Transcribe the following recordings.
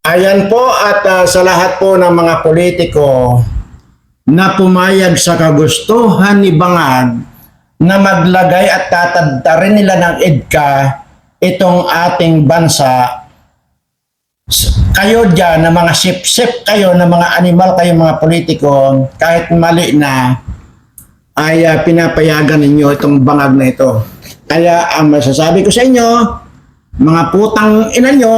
Ayan po at sa lahat po ng mga politiko na pumayag sa kagustuhan ni Bangag na maglagay at tatadtarin nila ng EDCA itong ating bansa. Kayo dyan na mga sip-sip kayo, na mga animal kayo mga politiko, kahit mali na, ay pinapayagan ninyo itong bangag na ito. Kaya ang masasabi ko sa inyo, mga putang ina nyo,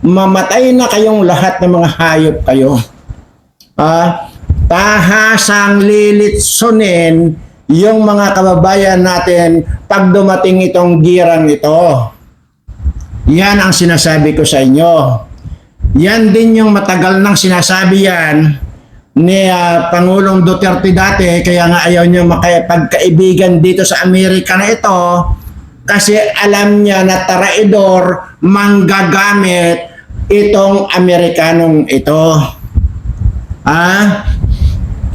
mamatay na kayong lahat ng mga hayop kayo. Tahasang lilitsunin yung mga kababayan natin pag dumating itong girang ito. Yan ang sinasabi ko sa inyo. Yan din yung matagal nang sinasabi yan ni Pangulong Duterte dati, kaya nga ayaw niya makipagkaibigan dito sa Amerika na ito kasi alam niya na traidor, manggagamit itong Amerikanong ito.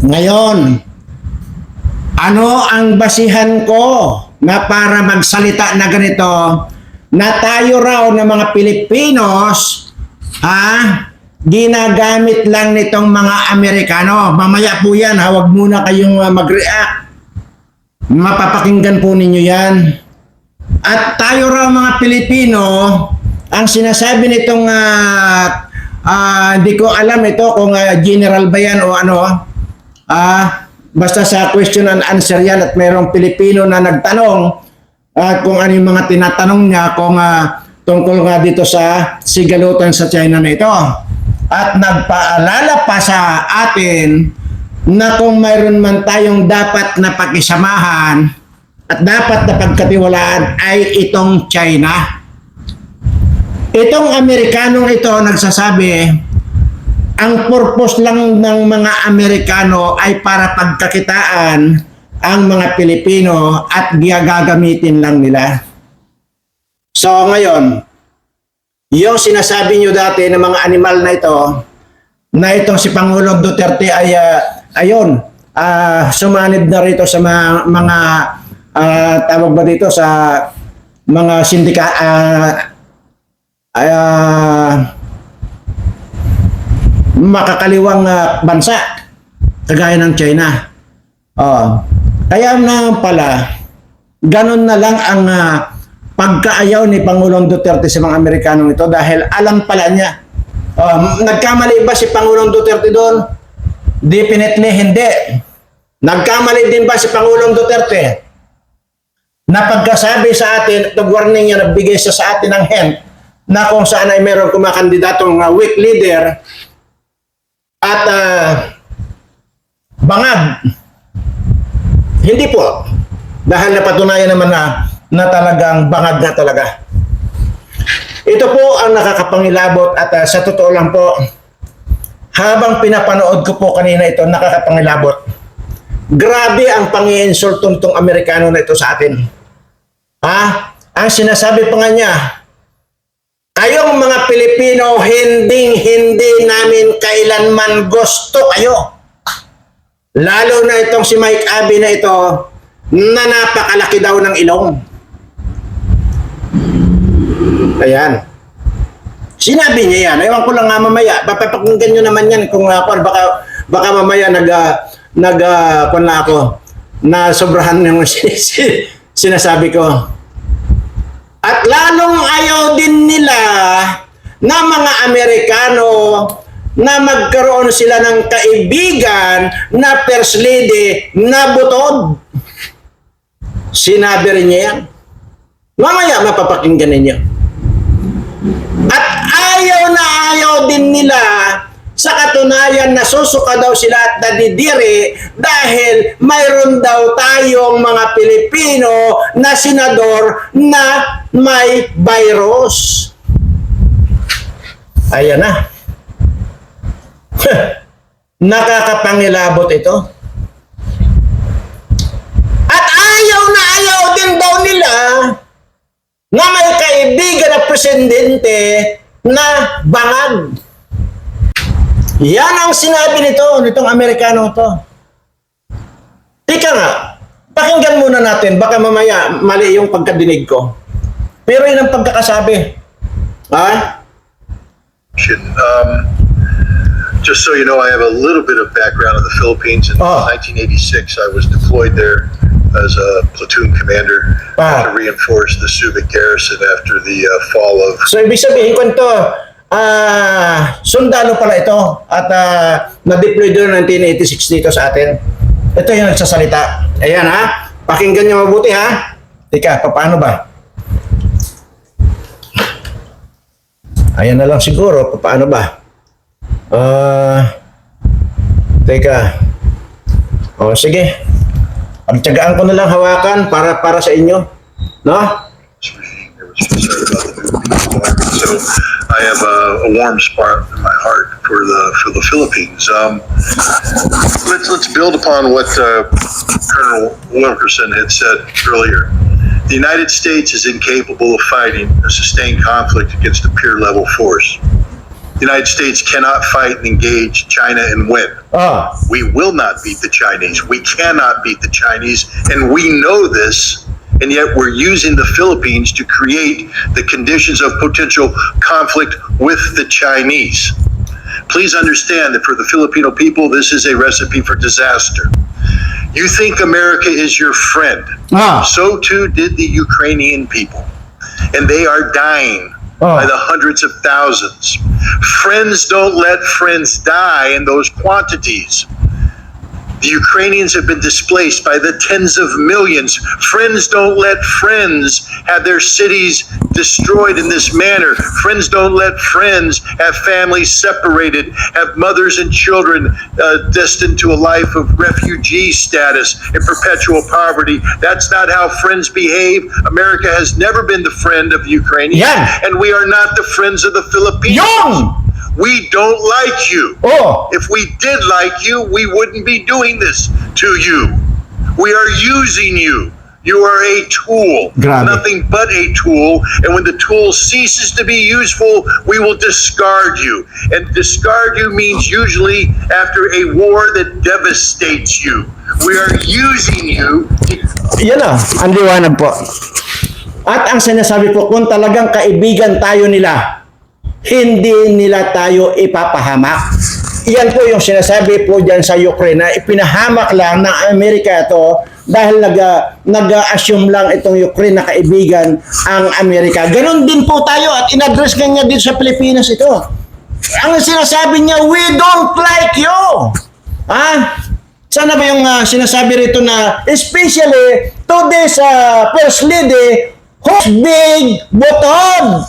Ngayon, ano ang basihan ko na para magsalita na ganito, na tayo raw ng mga Pilipinos ginagamit lang nitong mga Amerikano? Mamaya po yan, huwag muna kayong mag-react. Mapapakinggan po ninyo yan. At tayo raw mga Pilipino, ang sinasabi nitong hindi ko alam ito kung general ba yan o ano, basta sa question and answer yan at mayroong Pilipino na nagtanong kung ano yung mga tinatanong niya kung tungkol nga dito sa sigalutan sa China na ito. At nagpaalala pa sa atin na kung mayroon man tayong dapat na pakisamahan at dapat na pagkatiwalaan ay itong China. Itong Amerikanong ito nagsasabi, ang purpose lang ng mga Amerikano ay para pagkakitaan ang mga Pilipino at gagamitin lang nila. So ngayon, yung sinasabi nyo dati ng mga animal na ito, na itong si Pangulong Duterte ay sumanib na rito sa mga tawag ba dito sa mga makakaliwang bansa kagaya ng China. Kaya na pala, ganun na lang ang pagkaayaw ni Pangulong Duterte sa mga Amerikanong ito dahil alam pala niya. Nagkamali ba si Pangulong Duterte doon? Definitely hindi. Nagkamali din ba si Pangulong Duterte na pagkasabi sa atin, nag-warning niya, nagbigay siya sa atin ng hint na kung saan ay meron kumakandidatong weak leader at Bangag? Hindi po. Dahil napatunayan naman na talagang Bangag na talaga. Ito po ang nakakapangilabot at sa totoo lang po, habang pinapanood ko po kanina ito, nakakapangilabot. Grabe ang pang-iinsulto nitong Amerikano na ito sa atin. Ang sinasabi pa nga niya, kayong mga Pilipino, hindi namin kailanman gusto kayo. Lalo na itong si Mike Abe na ito, na napakalaki daw ng ilong. Ayan. Sinabi niya yan. Ewan ko lang nga mamaya. Papapakinggan nyo naman yan kung baka mamaya kung na ako na sobrahan ng sinasabi ko. At lalong ayaw din nila na mga Amerikano na magkaroon sila ng kaibigan na first lady na butod. Sinabi rin niya yan. Mamaya mapapakinggan ninyo. At ayaw din nila, sa katunayan nasusuka daw sila at nadidiri dahil mayroon daw tayong mga Pilipino na senador na may virus. Ayan na. Nakakapangilabot ito. At ayaw din daw nila na may kaibigan na presidente na Bangag. Yan ang sinabi nitong Amerikano to. Tika nga, pakinggan muna natin, baka mamaya mali yung pagkadinig ko. Pero yun ang pagkakasabi. Just so you know, I have a little bit of background in the Philippines. In 1986, I was deployed there as a platoon commander to reinforce the Subic garrison after the fall of... So, ibig sabihin ko ito, sundalo pala ito at na-deploy doon 1986 dito sa atin. Ito yung nagsasalita. Ayan ha, pakinggan niyo mabuti ha. Teka, paano ba? Ayan na lang siguro, paano ba? Teka. Sige. Pagtyagaan ko na lang hawakan para sa inyo. No? So I have a warm spot in my heart for the Philippines. Let's build upon what Colonel Wilkerson had said earlier. The United States is incapable of fighting a sustained conflict against a peer-level force. The United States cannot fight and engage China and win. We will not beat the Chinese. We cannot beat the Chinese, and we know this, and yet we're using the Philippines to create the conditions of potential conflict with the Chinese. Please understand that for the Filipino people, this is a recipe for disaster. You think America is your friend. So too did the Ukrainian people, and they are dying by the hundreds of thousands. Friends don't let friends die in those quantities. The Ukrainians have been displaced by the tens of millions. Friends don't let friends have their cities destroyed in this manner. Friends don't let friends have families separated, have mothers and children destined to a life of refugee status and perpetual poverty. That's not how friends behave. America has never been the friend of the Ukrainians, and we are not the friends of the Filipinos. We don't like you. If we did like you, we wouldn't be doing this to you. We are using you. You are a tool, nothing but a tool. And when the tool ceases to be useful, we will discard you. And discard you means usually after a war that devastates you. We are using you. Yan na, ang liwanag po. At ang sinasabi po, kung talagang kaibigan tayo nila, hindi nila tayo ipapahamak. Iyan po yung sinasabi po dyan sa Ukraine na ipinahamak lang ng Amerika ito dahil nag-assume lang itong Ukraine na kaibigan ang Amerika. Ganon din po tayo at in-address niya dito sa Pilipinas ito. Ang sinasabi niya, we don't like you. Sana ba yung sinasabi rito na especially to this First Lady who's big button.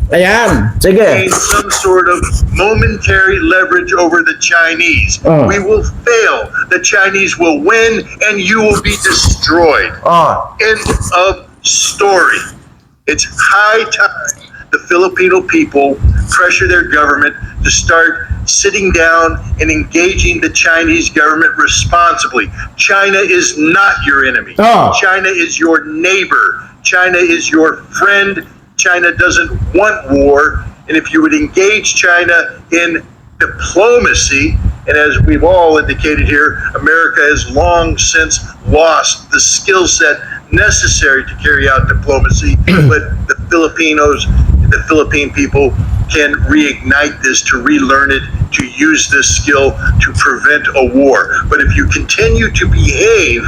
Ayan, sige. Gain some sort of momentary leverage over the Chinese. We will fail. The Chinese will win, and you will be destroyed. End of story. It's high time the Filipino people pressure their government to start sitting down and engaging the Chinese government responsibly. China is not your enemy. China is your neighbor. China is your friend. China doesn't want war, and if you would engage China in diplomacy, and as we've all indicated here, America has long since lost the skill set necessary to carry out diplomacy, but the Filipinos, the Philippine people can reignite this, to relearn it, to use this skill to prevent a war. But if you continue to behave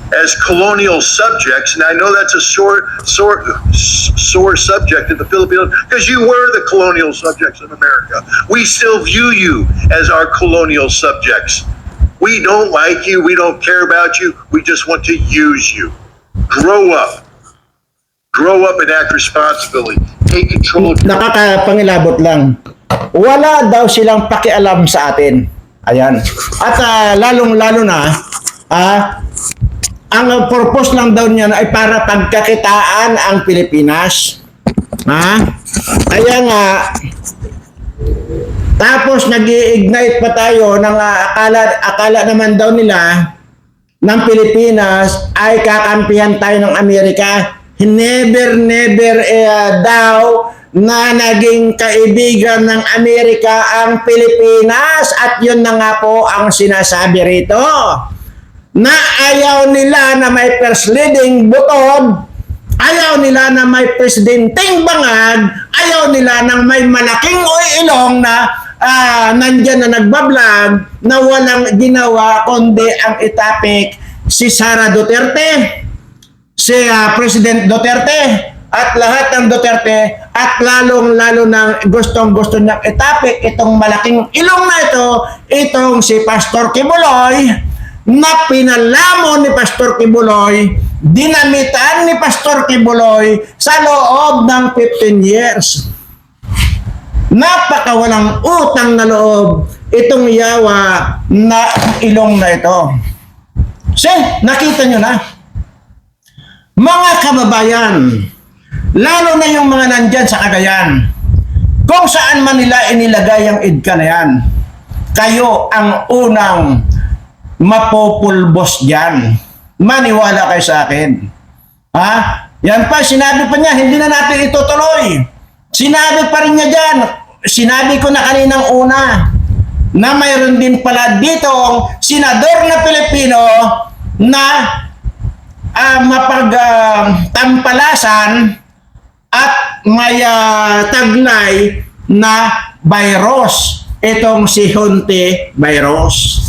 as colonial subjects, and I know that's a sore subject in the Philippines, because you were the colonial subjects of America. We still view you as our colonial subjects. We don't like you, we don't care about you, we just want to use you. Grow up. Grow up and act responsibly. Take control. Nakakapangilabot lang. Wala daw silang pakialam sa atin. Ayan. At lalong-lalo na, ang purpose lang daw niya ay para pagkakitaan ang Pilipinas. Kaya nga, tapos nag-i-ignite pa tayo ng akala naman daw nila ng Pilipinas ay kakampihan tayo ng Amerika. Never daw na naging kaibigan ng Amerika ang Pilipinas, at yun na nga po ang sinasabi rito. Na ayaw nila na may first leading button, ayaw ayaw nila na may presidenteng bangag, ayaw nila ng may malaking ilong na nandyan na nagbablog na walang ginawa kundi ang itapik si Sara Duterte, si President Duterte, at lahat ng Duterte, at lalong-lalo ng gustong-gusto niyang itapik itong malaking ilong na ito, itong si Pastor Kibuloy, na pinalamon ni Pastor Kibuloy, dinamitan ni Pastor Kibuloy sa loob ng 15 years. Napakawalang utang na loob itong yawa na ilong na ito. Nakita nyo na. Mga kababayan, lalo na yung mga nandyan sa Cagayan, kung saan man nila inilagay ang EDCA na yan, kayo ang unang mapopulbos dyan. Maniwala kayo sa akin. Yan pa, sinabi pa niya, hindi na natin itutuloy. Sinabi pa rin niya dyan, sinabi ko na kaninang una, na mayroon din pala ditong senador na Pilipino na mapagtampalasan at may taglay na virus. Itong si Hunte virus.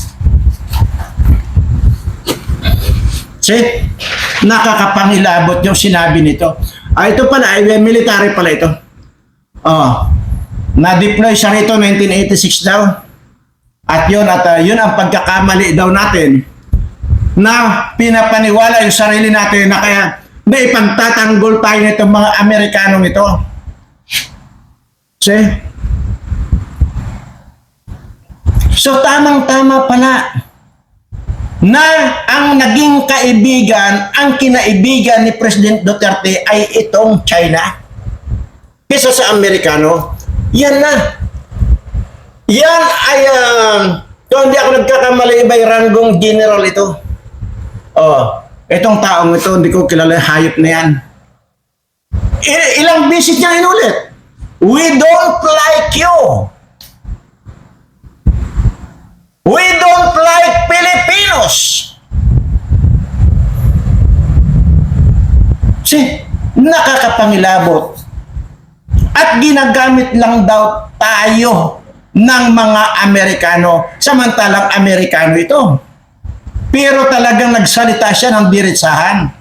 Nakakapangilabot yung sinabi nito. Ito pala, military pala ito. Na-deploy siya rito 1986 daw. At yun ang pagkakamali daw natin na pinapaniwala yung sarili natin na kaya may ipagtatanggol tayo nitong mga Amerikanong ito. So tamang-tama pala na ang naging kaibigan, ang kinaibigan ni President Duterte ay itong China. Kesa sa Amerikano, yan na. Yan ay, kung hindi ako nagkakamali, iba'y ranggong general ito. Itong taong ito, hindi ko kilala, hayop na yan. Ilang bisit niya inulit. We don't like you. We don't like Filipinos. Nakakapangilabot. At ginagamit lang daw tayo ng mga Amerikano, samantalang Amerikano ito. Pero talagang nagsalita siya ng diretsahan.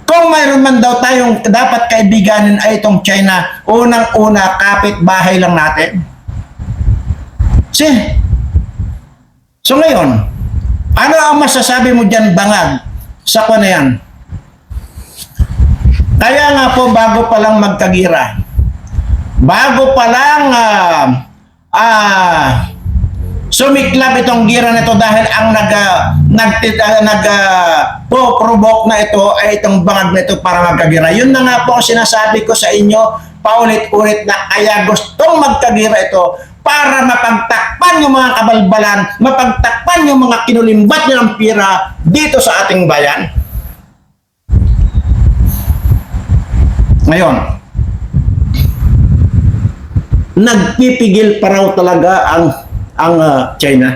Kung mayroon man daw tayong dapat kaibiganin ay itong China, unang-una kapit-bahay lang natin. So ngayon, ano ang masasabi mo dyan, bangag, sa na yan? Kaya nga po, bago pa lang magkagira, bago pa lang sumiklab itong gira na ito dahil ang provoke na ito ay itong bangag na ito para magkagira. Yun na nga po ang sinasabi ko sa inyo, paulit-ulit na kaya gustong magkagira ito para mapagtakpan yung mga kabalbalan, mapagtakpan yung mga kinulimbat niya ng pira dito sa ating bayan. Ngayon, nagpipigil pa raw talaga ang China.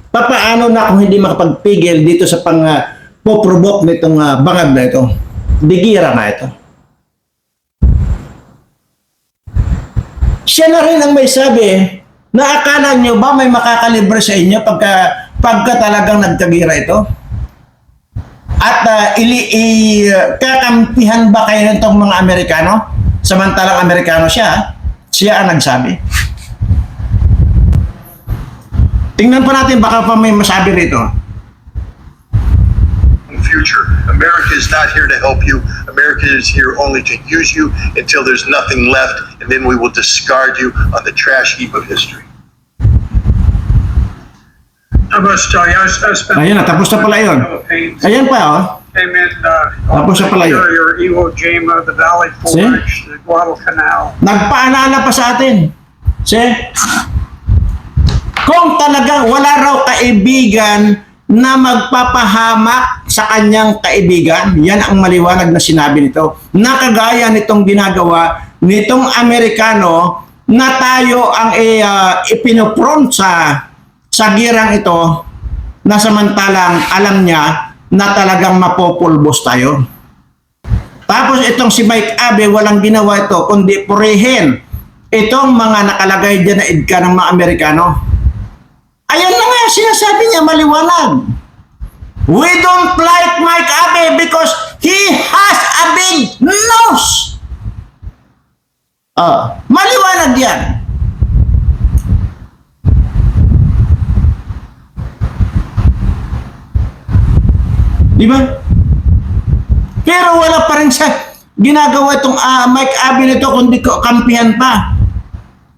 Papaano na kung hindi makapagpigil dito sa po-provoke nitong bangag na ito? Bigira na ito. Siya na rin ang may sabi na akala nyo ba may makakalibre sa inyo pagka talagang nagkagira ito? At kakampihan ba kayo nitong mga Amerikano? Samantalang Amerikano siya ang nagsabi. Tingnan pa natin, baka pa may masabi rito. Future. America is not here to help you. America is here only to use you until there's nothing left, and then we will discard you on the trash heap of history. Ayan na, tapos na pala yun. Ayan pa, Came in, Tapos na pala yun. your Iwo Jima, the Valley Forge, the Guadalcanal. Nagpaalala pa sa atin. Kung talagang wala raw kaibigan na magpapahamak sa kanyang kaibigan, yan ang maliwanag na sinabi nito. Nakagaya nitong ginagawa nitong Amerikano na tayo ang ipinupron sa girang ito na samantalang alam niya na talagang mapopulbos tayo. Tapos itong si Mike Abe, walang ginawa ito, kundi purihin itong mga nakalagay dyan na idka ng mga Amerikano. Ayan na nga, sinasabi niya maliwanag. We don't like Mike Abe because he has a big nose. Maliwanag yan. Di ba? Pero wala pa rin sa ginagawa itong Mike Abe nito kundi kampihan pa.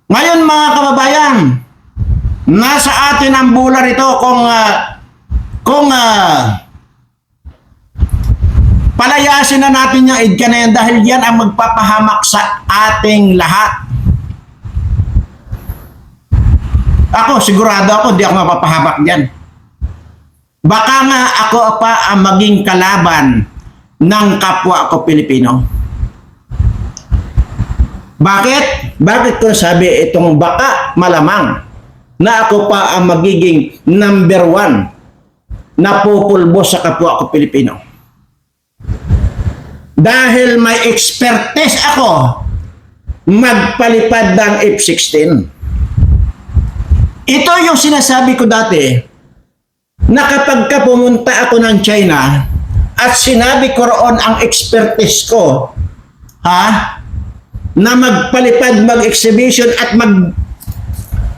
Ngayon mga kababayan, nasa atin ang bular ito kung palayasin na natin yung idka na yan dahil yan ang magpapahamak sa ating lahat. Ako, sigurado ako, di ako mapapahamak dyan. Baka nga ako pa ang maging kalaban ng kapwa ko Pilipino. Bakit? Bakit ko sabi itong baka malamang na ako pa ang magiging number 1 na pupulbo sa kapwa ko Pilipino? Dahil may expertise ako magpalipad ng F-16. Ito yung sinasabi ko dati na kapag ka pumunta ako ng China at sinabi ko roon ang expertise ko, na magpalipad, mag-exhibition at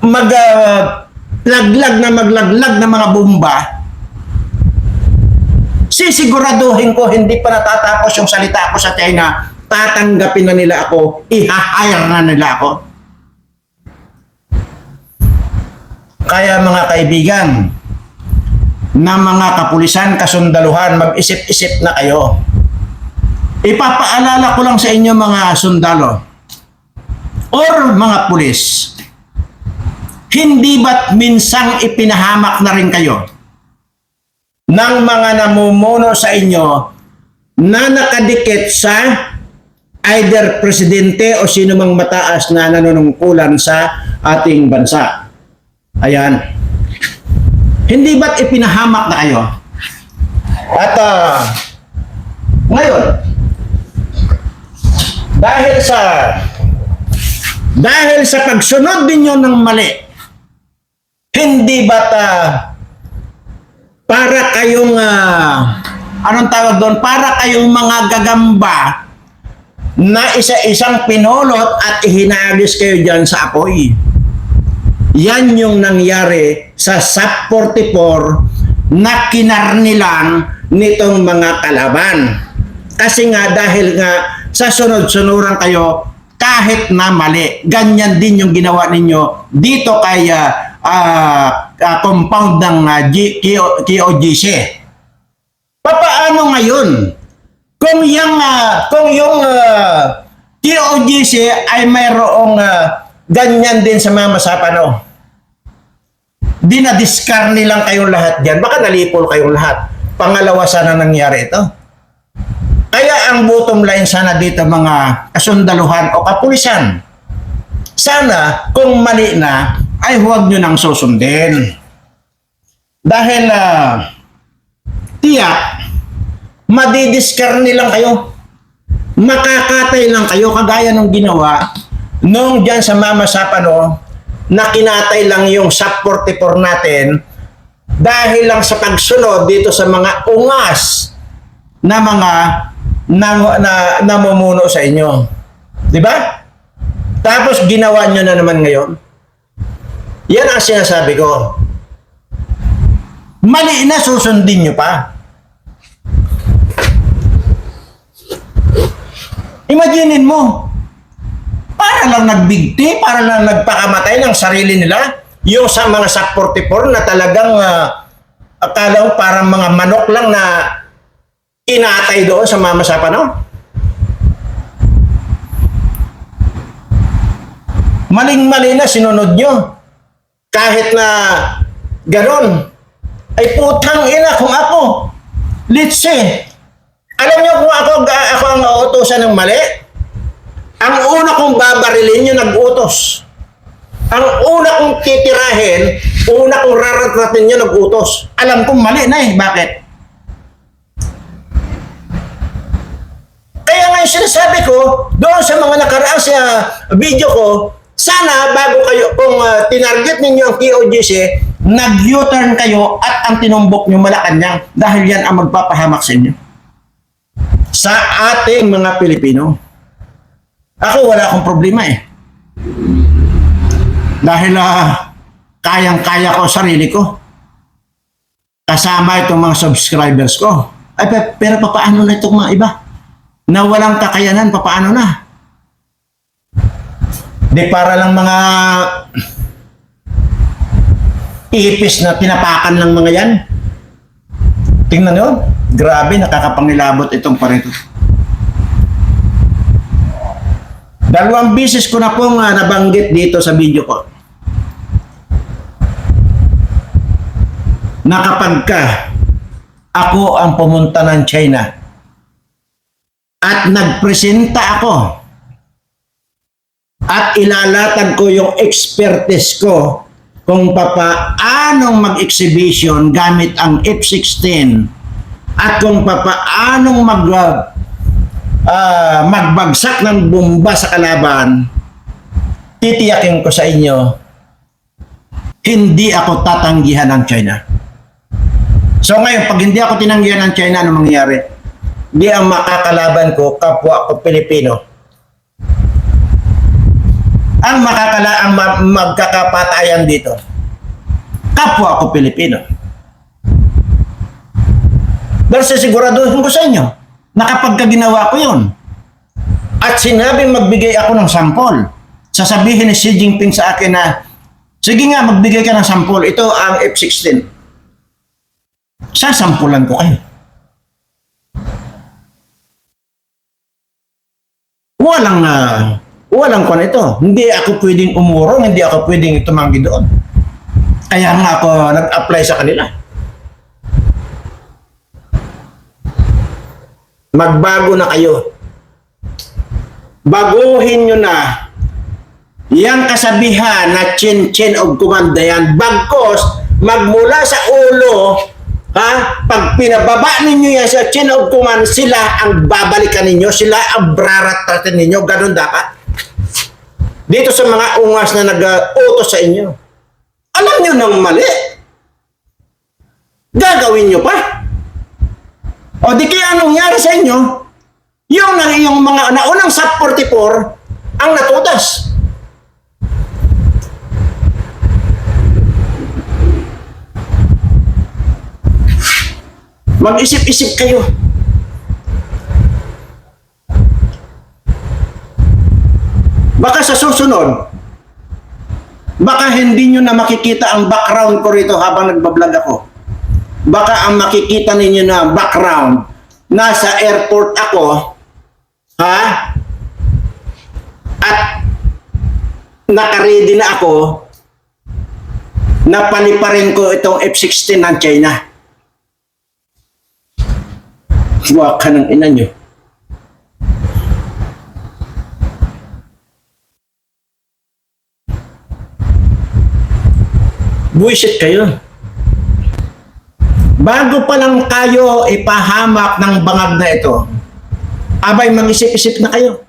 maglaglag ng mga bomba, sisiguraduhin ko hindi pa natatapos yung salita ko sa China, tatanggapin na nila ako, i-hire na nila ako. Kaya mga kaibigan, na mga kapulisan, kasundaluhan, mag-isip-isip na kayo. Ipapaalala ko lang sa inyo mga sundalo or mga pulis, hindi ba't minsang ipinahamak na rin kayo ng mga namumuno sa inyo na nakadikit sa either presidente o sino mang mataas na nanunungkulan sa ating bansa? Ayan. Hindi ba't ipinahamak na kayo? At ngayon, dahil sa pagsunod ninyo ng mali, hindi ba't para kayong anong tawag doon? Para kayong mga gagamba na isa-isang pinulot at ihinagis kayo dyan sa apoy. Yan yung nangyari sa SAP 44 na kinarnilan nitong mga kalaban. Kasi nga dahil nga sa sunod-sunuran kayo kahit na mali. Ganyan din yung ginawa ninyo dito kay compound ng KOGC. Paano ngayon? Kung yung KOGC ay mayroong ganyan din sa mga Masapano, dinadiskar nilang kayong lahat dyan, baka nalipol kayong lahat. Pangalawa sana nangyari ito. Kaya ang bottom line sana dito mga kasundaluhan o kapulisan, sana kung mali na ay huwag nyo nang susundin. Dahil tiyak, madidiskar nilang kayo. Makakatay lang kayo kagaya ng ginawa nung dyan sa Mama Sapano na kinatay lang yung SAP 44 natin dahil lang sa pagsunod dito sa mga ungas na mga namumuno sa inyo. Di ba? Tapos ginawa nyo na naman ngayon. Yan ang sinasabi ko. Mali na, susundin nyo pa. Imaginin mo, para lang nagbigti, para lang nagpakamatay ng sarili nila, yung sa mga SAP 44 na talagang akala mo parang mga manok lang na inatay doon sa Mama Sapano. Maling-mali na sinunod nyo. Kahit na ganon, ay putang ina kung ako, let's say, alam nyo kung ako ang uutosan ng mali? Ang una kong babarilin yung nag-utos. Ang una kong titirahin, una kong raratratin yung nag-utos. Alam kong mali na eh. Bakit? Kaya yung sinasabi ko, doon sa mga nakaraang sa video ko, sana bago kayo, kung tinarget ninyo ang POGC, nag-U-turn kayo at ang tinumbok nyo Malacanang dahil yan ang magpapahamak sa inyo. Sa ating mga Pilipino. Ako wala akong problema eh. Dahil kayang-kaya ko sarili ko. Kasama itong mga subscribers ko. Ay, pero papaano na itong mga iba? Na walang kakayanan, papaano na? Di para lang mga ipis na tinapakan ng mga yan. Tingnan nyo, grabe, nakakapangilabot itong parito. 2 beses ko na pong nabanggit dito sa video ko. Na kapag ka ako ang pumunta ng China at nagpresenta ako at ilalatag ko yung expertise ko kung papaanong mag-exhibition gamit ang F-16 at kung papaanong magbagsak ng bomba sa kalaban, titiyakin ko sa inyo, hindi ako tatanggihan ng China. So ngayon, pag hindi ako tinanggihan ng China, ano mangyayari? Di ang makakalaban ko, kapwa ko Pilipino. Ang magkakapatayan dito, kapwa ko Pilipino. Dahil sisiguraduhin ko sa inyo, na kapag ginawa ko yun, at sinabing magbigay ako ng sampol, sasabihin ni Xi Jinping sa akin na, sige nga, magbigay ka ng sampol, ito ang F-16. Sasampulan ko kayo. Walang kon ito. Hindi ako pwedeng umurong, hindi ako pwedeng tumanggi doon. Kaya nga ako nag-apply sa kanila. Magbago na kayo. Baguhin nyo na yang kasabihan na chin-chin o kumanda yan. Bagkos, magmula sa ulo, pag pinababa ninyo yan sa chin of command, sila ang babalikan ninyo, sila ang braratatin ninyo, ganun dapat. Dito sa mga ungas na nag-utos sa inyo, alam nyo nang mali. Gagawin nyo pa. O di kaya anong nangyari sa inyo, yung mga naunang SAP 44 ang natutas. Mag-isip-isip kayo. Baka sa susunod, baka hindi nyo na makikita ang background ko rito habang nagbablog ako. Baka ang makikita ninyo na background, nasa airport ako, at nakaready na ako, napaliparin ko itong F-16 ng China. Waka ng ina nyo. Buisit kayo. Bago pa lang kayo ipahamak ng bangag na ito, abay mag-isip-isip na kayo.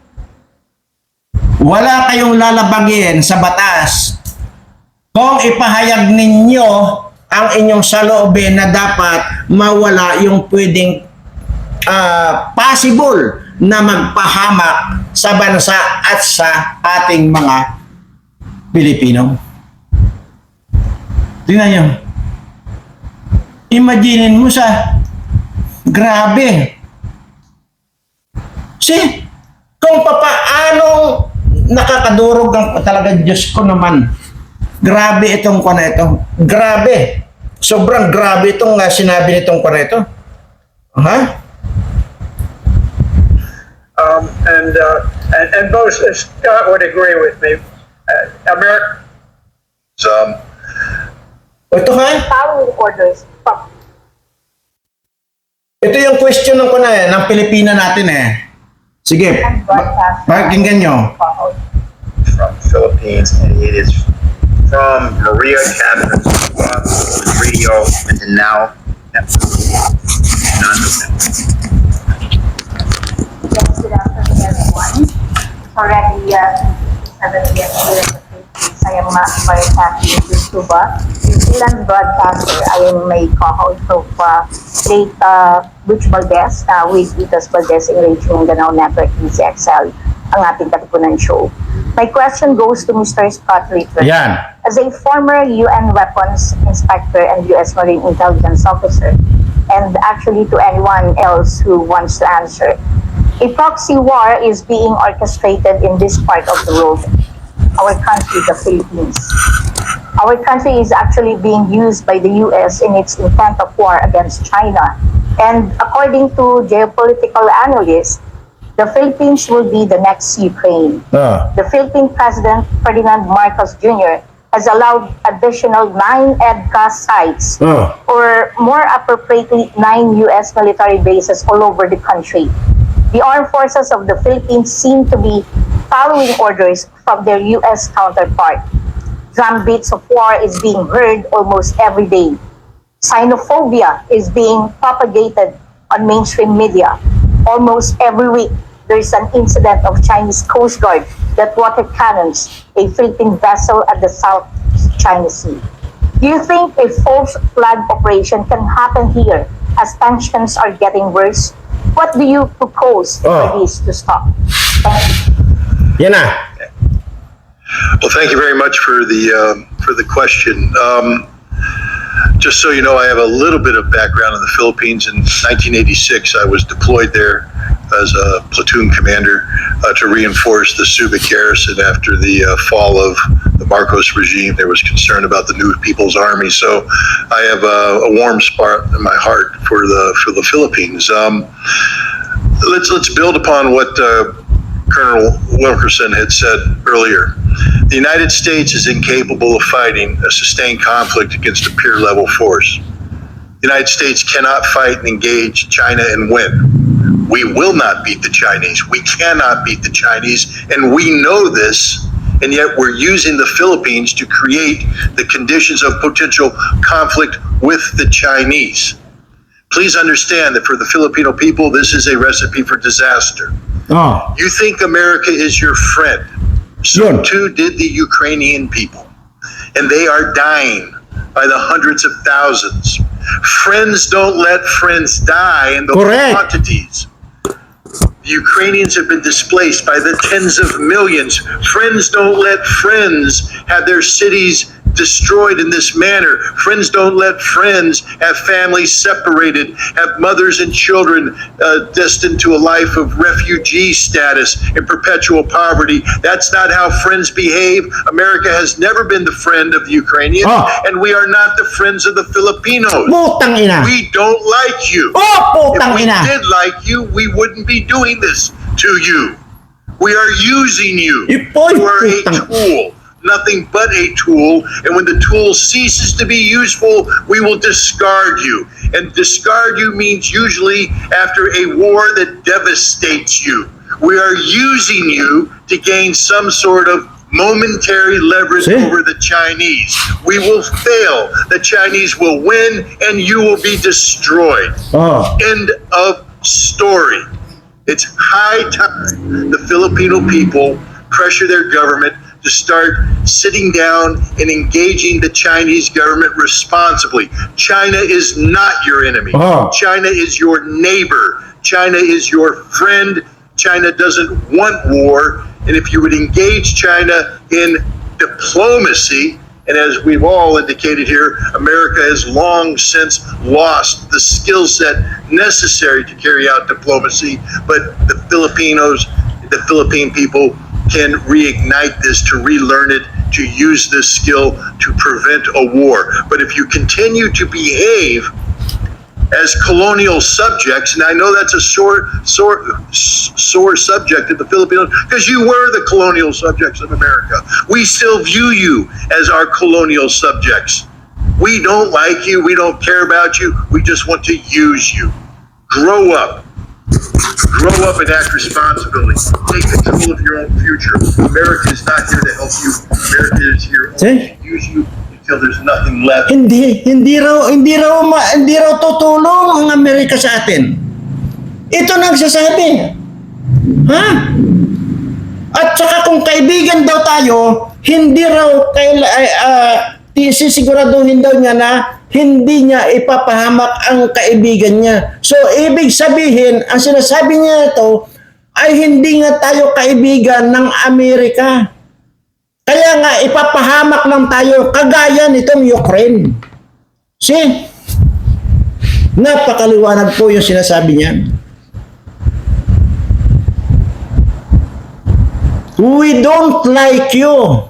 Wala kayong lalabagin sa batas kung ipahayag ninyo ang inyong saloobin na dapat mawala yung pwedeng possible na magpahamak sa bansa at sa ating mga Pilipino. Tingnan nyo. Imaginin mo sa grabe. Kung papaano nakakadurog ang talaga, Diyos ko naman. Grabe itong kuna ito. Grabe. Sobrang grabe itong sinabi nitong kuna ito. And both Scott would agree with me. America. Ito Following orders from ito yung question ng kuna ng Pilipina natin Sige, pakinggan nyo. From Philippines, and it is from Maria Catherine with Rio and now Yes, good afternoon. already 7 years here in the Philippines. I am broadcasting in Cuba. New Zealand broadcaster. I am a co-host of late Butch Valdez with Itos Valdez in Radio Mindanao Network DCXL, ang ating katipunan show. My question goes to Mr. Scott Ritter. Yan. As a former UN weapons inspector and US Marine intelligence officer, and actually to anyone else who wants to answer, a proxy war is being orchestrated in this part of the world, our country, the Philippines. Our country is actually being used by the US in its intent of war against China. And according to geopolitical analysts, the Philippines will be the next Ukraine. Oh. The Philippine President Ferdinand Marcos Jr. has allowed additional 9 EDCA sites, Oh. or more appropriately 9 U.S. military bases all over the country. The armed forces of the Philippines seem to be following orders from their U.S. counterpart. Drumbeats of war is being heard almost every day. Xenophobia is being propagated on mainstream media. Almost every week, there is an incident of Chinese Coast Guard that water cannons a Philippine vessel at the South China Sea. Do you think a false flag operation can happen here as tensions are getting worse? What do you propose for this to stop? Thank you. Yan na. Well, thank you very much for the question. Just so you know, I have a little bit of background in the Philippines. In 1986, I was deployed there as a platoon commander to reinforce the Subic garrison after the fall of the Marcos regime. There was concern about the new People's Army, so I have a warm spot in my heart for the Philippines. Let's build upon what Colonel Wilkerson had said earlier. The United States is incapable of fighting a sustained conflict against a peer-level force. The United States cannot fight and engage China and win. We will not beat the Chinese. We cannot beat the Chinese, and we know this, and yet we're using the Philippines to create the conditions of potential conflict with the Chinese. Please understand that for the Filipino people, this is a recipe for disaster. Oh. You think America is your friend. So Yun. too did the Ukrainian people. And they are dying by the hundreds of thousands. Friends don't let friends die in those Correct. quantities. The Ukrainians have been displaced by the tens of millions. Friends don't let friends have their cities destroyed in this manner. Friends don't let friends have families separated, have mothers and children destined to a life of refugee status and perpetual poverty. That's not how friends behave. America has never been the friend of the Ukrainians, and we are not the friends of the Filipinos. Putang ina. We don't like you. Oh, If putang we ina. did like you, we wouldn't be doing this to you. We are using you. Ipoy, You are a putang- tool, nothing but a tool. And when the tool ceases to be useful, we will discard you. And discard you means usually after a war that devastates you. We are using you to gain some sort of momentary leverage See? over the Chinese. We will fail. The Chinese will win and you will be destroyed. Oh. End of story. It's high time the Filipino people pressure their government to start sitting down and engaging the Chinese government responsibly. China is not your enemy. Oh. China is your neighbor. China is your friend. China doesn't want war. And if you would engage China in diplomacy, and as we've all indicated here, America has long since lost the skill set necessary to carry out diplomacy, but the Philippine people can reignite this, to relearn it, to use this skill to prevent a war. But if you continue to behave as colonial subjects, and I know that's a sore subject in the Filipinos, because you were the colonial subjects of America. We still view you as our colonial subjects. We don't like you, we don't care about you, we just want to use you. Grow up. Grow up and act responsibly. Take control of your own future. America is not here to help you. America is here only to use you until there's nothing left. Hindi raw tutulong ang Amerika sa atin. Ito nagsasabi. Ha? At saka kung kaibigan daw tayo, hindi raw sisiguraduhin daw niya na hindi niya ipapahamak ang kaibigan niya. So, ibig sabihin, ang sinasabi niya ito ay hindi nga tayo kaibigan ng Amerika. Kaya nga, ipapahamak lang tayo kagaya nitong Ukraine. See? Napakaliwanag po yung sinasabi niya. We don't like you.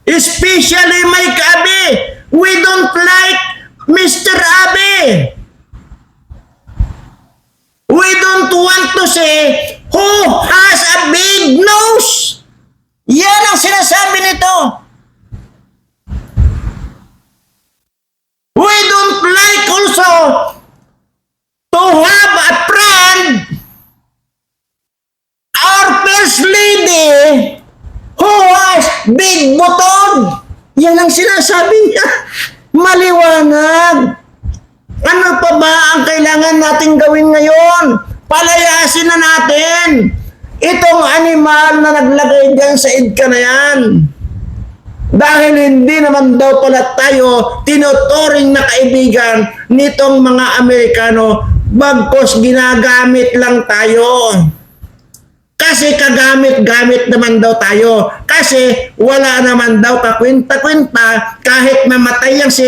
Especially Mike Abe. We don't like Mr. Abe. We don't want to say who has a big nose. Yan ang sinasabi nito. We don't like also to have a friend, our first lady, who has big button. Yan ang sinasabi niya. Maliwanag. Ano pa ba ang kailangan natin gawin ngayon? Palayasin na natin itong animal na naglagay dyan sa idka na yan. Dahil hindi naman daw pala tayo tinuturing na kaibigan nitong mga Amerikano, bagkos ginagamit lang tayo. Kasi kagamit-gamit naman daw tayo. Kasi wala naman daw kakwenta-kwenta. Kahit mamatay yang si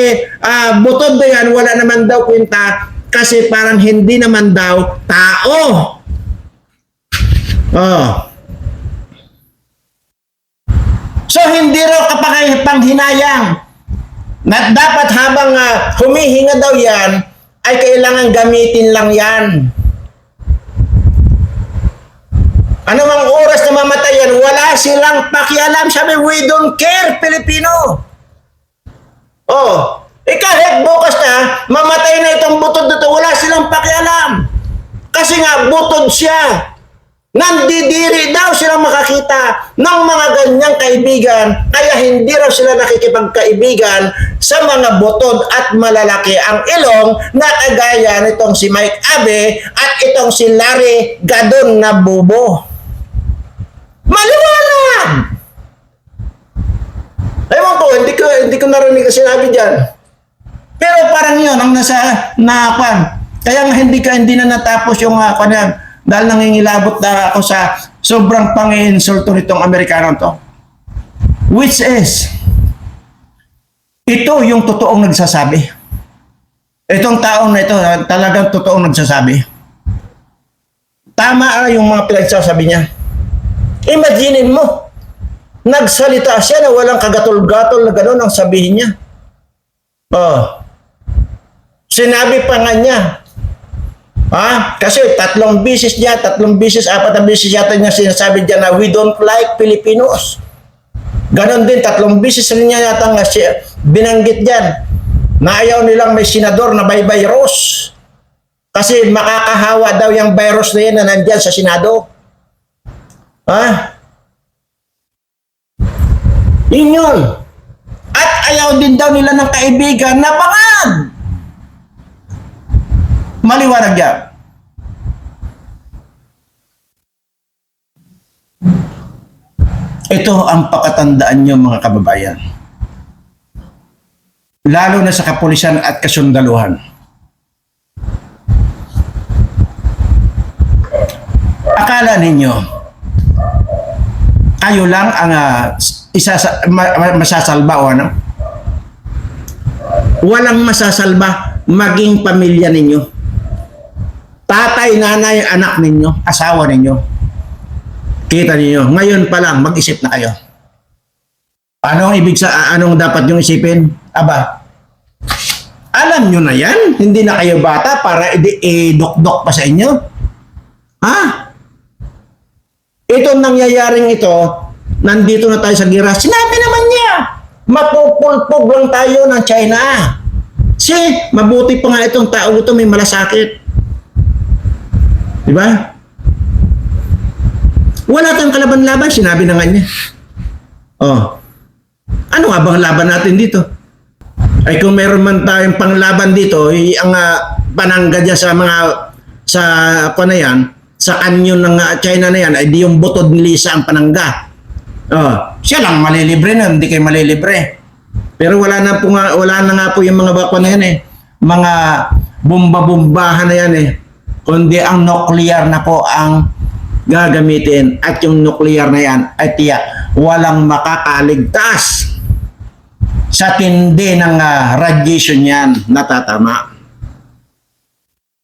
Butod na yan, wala naman daw kwenta. Kasi parang hindi naman daw tao. Oh. So hindi raw kapanghinayang na dapat habang humihinga daw yan, ay kailangan gamitin lang yan. Ano mang oras na mamatay yan, wala silang pakialam. Sabi, we don't care, Pilipino. Oh, kahit bukas na, mamatay na itong butod dito, wala silang pakialam. Kasi nga, butod siya. Nandidiri daw silang makakita ng mga ganyang kaibigan, kaya hindi raw sila nakikipagkaibigan sa mga butod at malalaki ang ilong na kagaya nitong si Mike Abe at itong si Larry Gadon na bubo. Maliwanag! Ewan ko, hindi ko narinig na sinabi dyan. Pero parang yun ang nasa nakapan. Kaya nga hindi na natapos yung yan. Dahil nangingilabot na ako sa sobrang pang-insulto nitong Amerikano to. Which is, ito yung totoong nagsasabi. Itong taong na ito, talagang totoong nagsasabi. Tama yung mga pinagsasabi niya. Imaginin mo, nagsalita siya na walang kagatol-gatol na gano'n ang sabihin niya. Oh. Sinabi pa nga niya, kasi 3 beses, 4 beses yata niya sinasabi dyan na we don't like Filipinos. Ganon din, 3 beses rin niya yata nga binanggit dyan na ayaw nilang may senador na may virus. Kasi makakahawa daw yung virus na yan na nandyan sa Senado. Yun yun. At ayaw din daw nila ng kaibigan na bangag. Maliwanag yan. Ito ang pakatandaan nyo mga kababayan. Lalo na sa kapulisan at kasundaluhan. Akala ninyo, kayo lang ang masasalba o ano? Walang masasalba, maging pamilya ninyo. Tatay, nanay, anak ninyo, asawa ninyo. Kita ninyo, ngayon pa lang mag-isip na kayo. Anong dapat yung isipin? Aba, alam nyo na yan, hindi na kayo bata para i-dok-dok pa sa inyo. Itong nangyayaring ito, nandito na tayo sa gira. Sinabi naman niya, mapupulpog lang tayo ng China. Mabuti pa nga itong tao ito, may malasakit. Diba? Wala tayong kalaban-laban, sinabi na nga niya. Ano nga bang laban natin dito? Ay kung meron man tayong panglaban dito, ang panangga dyan sa mga sa ako na yan, sa kanyon ng China na yan, ay di yung butod ni Lisa ang panangga. Siya lang malilibre na, hindi kayo malilibre. Pero wala na nga po yung mga bako na yan eh. Mga bomba-bombahan na yan eh. Kundi ang nuclear na po ang gagamitin, at yung nuclear na yan ay tiyak walang makakaligtas sa tindi ng radiation yan, natatama.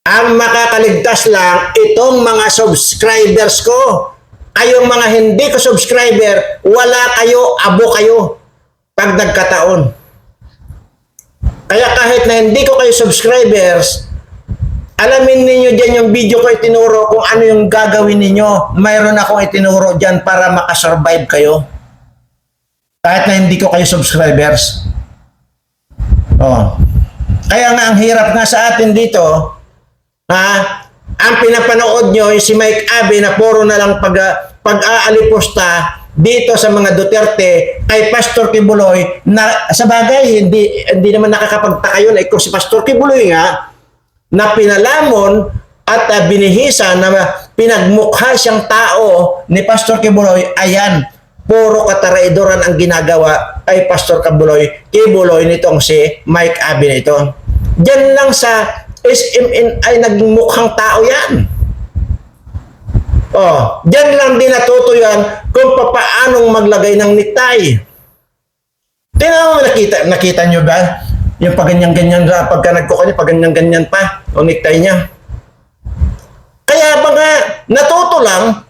Ang makakaligtas lang itong mga subscribers ko. Kayong mga hindi ko subscriber, wala kayo, abo kayo pag nagkataon. Kaya kahit na hindi ko kayo subscribers, alamin ninyo dyan yung video ko itinuro kung ano yung gagawin ninyo. Mayroon akong itinuro dyan para makasurvive kayo. Kahit na hindi ko kayo subscribers. Kaya nga ang hirap nga sa atin dito, ang pinapanood nyo yung si Mike Abe na puro na lang pag-aalipusta dito sa mga Duterte kay Pastor Kibuloy na sa bagay hindi naman nakakapagtaka yun. Kung si Pastor Kibuloy nga na pinalamon at binihisa na pinagmukha siyang tao ni Pastor Kibuloy, ayan, puro kataraidoran ang ginagawa kay Pastor Kibuloy nitong si Mike Abe nito. Diyan lang sa SMN ay nagmukhang tao yan. Diyan lang din natuto yan kung paanong maglagay ng necktie. Nakita nyo ba? Yung paganyan-ganyan pagka nagkukunin, paganyan-ganyan pa ang necktie niya. Kaya mga natuto lang,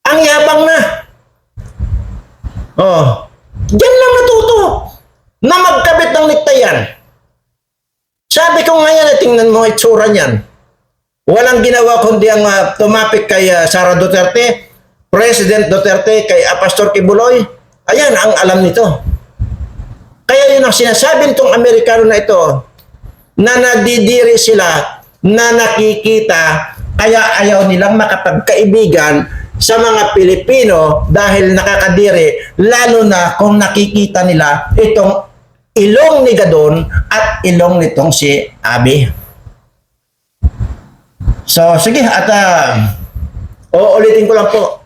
ang yabang na. Diyan lang natuto na magkabit ng necktie yan. Sabi ko ngayon, tingnan mo itsura niyan. Walang ginawa kundi ang tumapik kay Sara Duterte, President Duterte, kay Pastor Kibuloy. Ayan ang alam nito. Kaya yun ang sinasabi nitong Amerikano na ito, na nadidiri sila, na nakikita, kaya ayaw nilang makapagkaibigan sa mga Pilipino dahil nakakadiri, lalo na kung nakikita nila itong ilong ni Gadon at ilong nitong si Abe. So, sige, at uulitin ko lang po.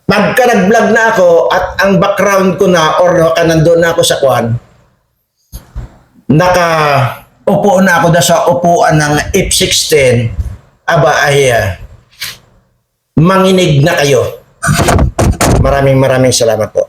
Pagka nag-vlog na ako at ang background ko na or nandun na ako sa kwan, naka-upo na ako sa upuan ng F-16, aba ay manginig na kayo. Maraming salamat po.